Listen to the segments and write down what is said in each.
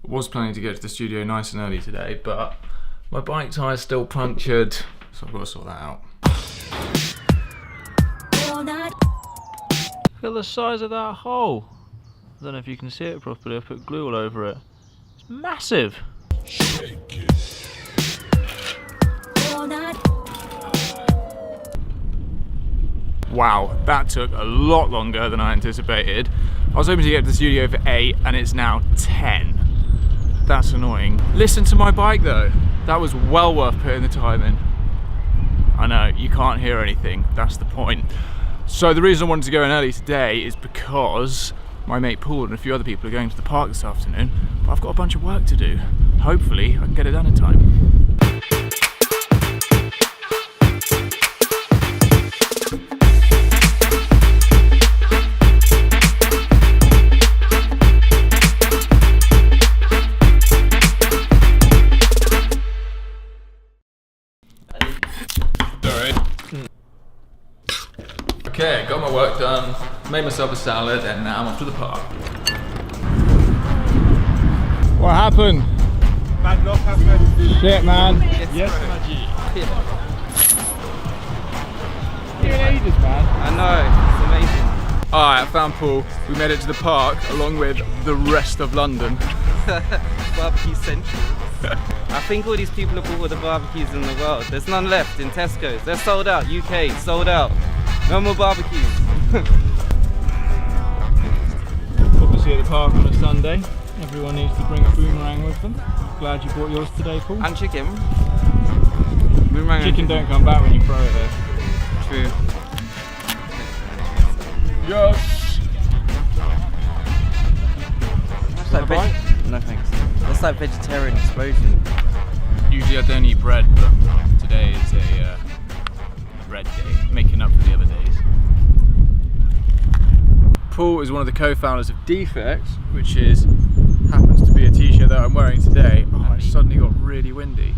Was planning to get to the studio nice and early today, but my bike tire's still punctured, so I've got to sort that out. Look at the size of that hole. I don't know if you can see it properly, I put glue all over it. It's massive. Wow, that took a lot longer than I anticipated. I was hoping to get to the studio for 8 and it's now 10. That's annoying. Listen to my bike though. That was well worth putting the time in. I know, you can't hear anything, that's the point. So the reason I wanted to go in early today is because my mate Paul and a few other people are going to the park this afternoon, but I've got a bunch of work to do. Hopefully I can get it done in time. Okay, got my work done, made myself a salad, and now I'm off to the park. What happened? Bad luck happened. Shit, man. Yes, Maggie. You're in ages, man. I know, it's amazing. Alright, I found Paul. We made it to the park along with the rest of London. Barbecue Central. I think all these people have bought all the barbecues in the world. There's none left in Tesco's. They're sold out. UK, sold out. No more barbecues. Obviously at the park on a Sunday, everyone needs to bring a boomerang with them. Glad you brought yours today, Paul. And chicken. Chicken don't come back when you throw it there. True. Yes! That's like no thanks. That's like vegetarian explosion. Usually I don't eat bread, but today is a bread day, making up for the other days. Paul is one of the co-founders of Dephect, which happens to be a t-shirt that I'm wearing today. Oh, it suddenly got really windy.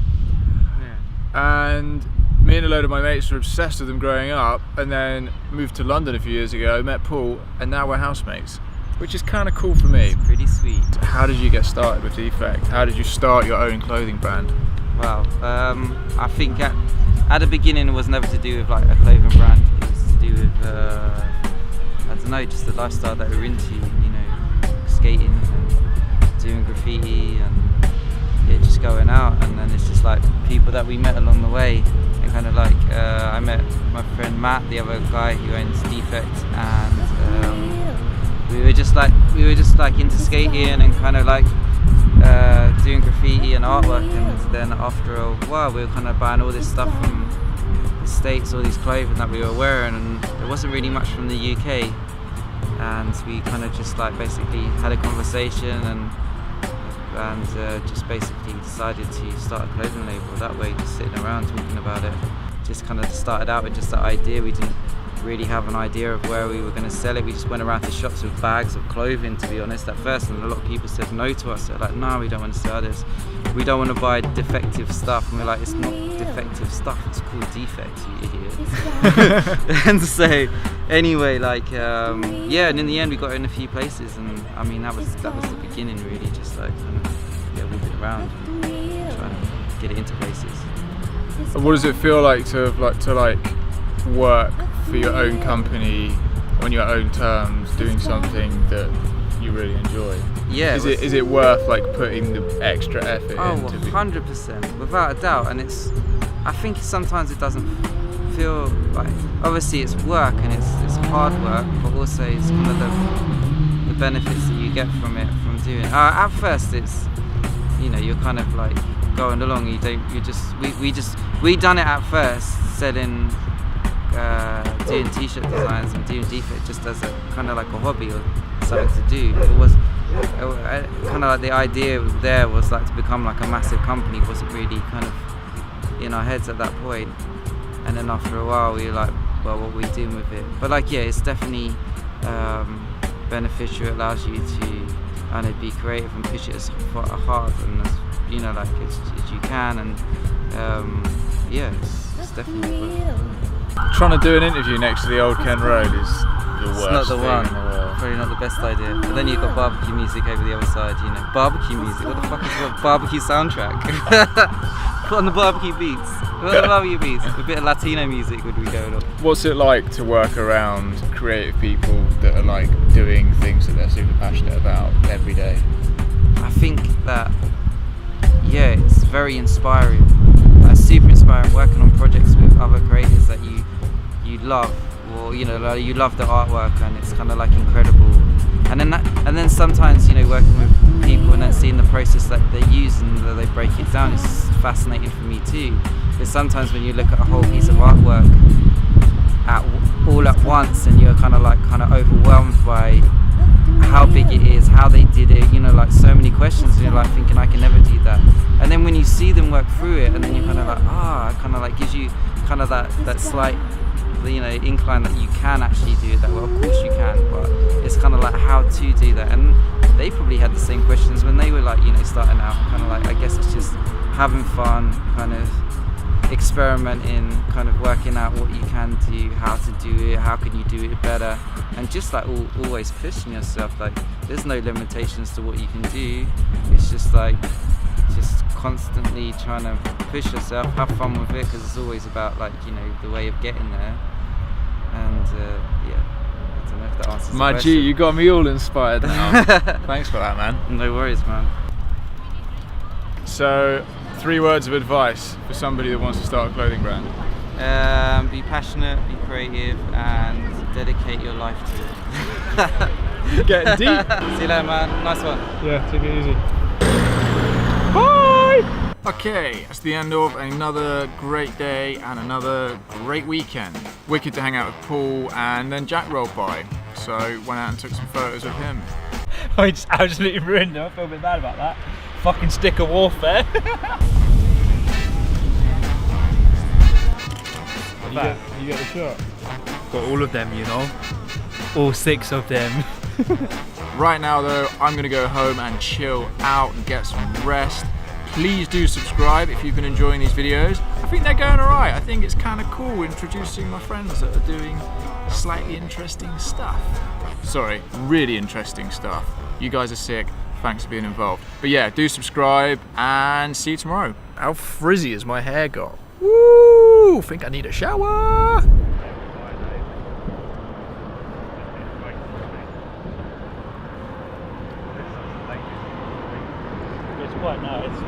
Yeah. And me and a load of my mates were obsessed with them growing up, and then moved to London a few years ago, met Paul, and now we're housemates, which is kind of cool for me. It's pretty sweet. How did you get started with Dephect? How did you start your own clothing brand? Wow. I think at the beginning it was never to do with like a clothing brand. It was to do with I don't know, just the lifestyle that we're into. You know, skating, and doing graffiti, and yeah, just going out. And then it's just like people that we met along the way. And kind of like I met my friend Matt, the other guy who owns Dephect, and we were just like into skating and kind of like doing graffiti and artwork. And then after a while we were kind of buying all this stuff from the States, all these clothing that we were wearing, and there wasn't really much from the UK. And we kind of just like basically had a conversation and just basically decided to start a clothing label that way, just sitting around talking about it. Just kind of started out with just that idea. We didn't really have an idea of where we were going to sell it. We just went around to shops with bags of clothing, to be honest, at first, and a lot of people said no to us. They're like, no, we don't want to sell this. We don't want to buy defective stuff. And we're like, it's not defective stuff, it's called Dephect, you idiot. And so anyway, like yeah, and in the end we got in a few places, and I mean that was the beginning really, just like kind of walking around and trying to get it into places. And what does it feel like to work for your own company on your own terms, doing something that you really enjoy? Yeah. Is it worth like putting the extra effort in? into? 100%, without a doubt. And I think sometimes it doesn't feel like, obviously it's work and it's hard work, but also it's kind of the benefits that you get from it, from doing it. At first it's, you know, you're kind of like going along, we done it at first, selling doing t-shirt designs and doing Dephect just as a kind of like a hobby or something to do. It was kind of like the idea there was like to become like a massive company. It wasn't really kind of in our heads at that point. And then after a while we were like, well, what are we doing with it? But like, yeah, it's definitely beneficial. It allows you to be creative and push it as hard and as, you know, like as you can. And yeah, it's definitely worth it. Trying to do an interview next to the Old Kent Road is the worst It's not the thing one. in the world. Probably not the best idea. But then you've got barbecue music over the other side, you know. Barbecue music? What the fuck is a barbecue soundtrack? Put on the barbecue beats. Put on the barbecue beats. A bit of Latino music would be going on. What's it like to work around creative people that are like doing things that they're super passionate about every day? I think that, yeah, it's very inspiring. Super inspiring working on projects with other creators that you love, or you know, like you love the artwork, and it's kind of like incredible. And then sometimes, you know, working with people and then seeing the process that they use and that they break it down is fascinating for me too. Because sometimes when you look at a whole piece of artwork all at once, and you're kind of overwhelmed by how big it is, how they did it, you know, like so many questions, and you're like thinking, I can never do that. And then when you see them work through it, and then you're kind of like, it kind of like gives you kind of that slight, you know, incline that you can actually do it that well. Of course you can, but it's kind of like how to do that. And they probably had the same questions when they were like, you know, starting out. Kind of like, I guess it's just having fun, kind of experimenting, kind of working out what you can do, how to do it, how can you do it better, and just like always pushing yourself. Like there's no limitations to what you can do. It's just like constantly trying to push yourself, have fun with it, because it's always about, like, you know, the way of getting there. And yeah, I don't know if that answers My the G, question. you got me all inspired now. Thanks for that, man. No worries, man. So, 3 words of advice for somebody that wants to start a clothing brand. Be passionate, be creative, and dedicate your life to it. Getting deep. See you later, man. Nice one. Yeah, take it easy. Bye! Okay, that's the end of another great day and another great weekend. Wicked to hang out with Paul, and then Jack rolled by, so went out and took some photos of him. I just absolutely ruined it. I feel a bit bad about that. Fucking sticker warfare. You get the shot. Got all of them, you know. All 6 of them. Right now though, I'm gonna go home and chill out and get some rest. Please do subscribe if you've been enjoying these videos. I think they're going alright. I think it's kind of cool introducing my friends that are doing slightly interesting stuff. Sorry, really interesting stuff. You guys are sick. Thanks for being involved. But yeah, do subscribe and see you tomorrow. How frizzy has my hair got? Woo! Think I need a shower. It's quite nice.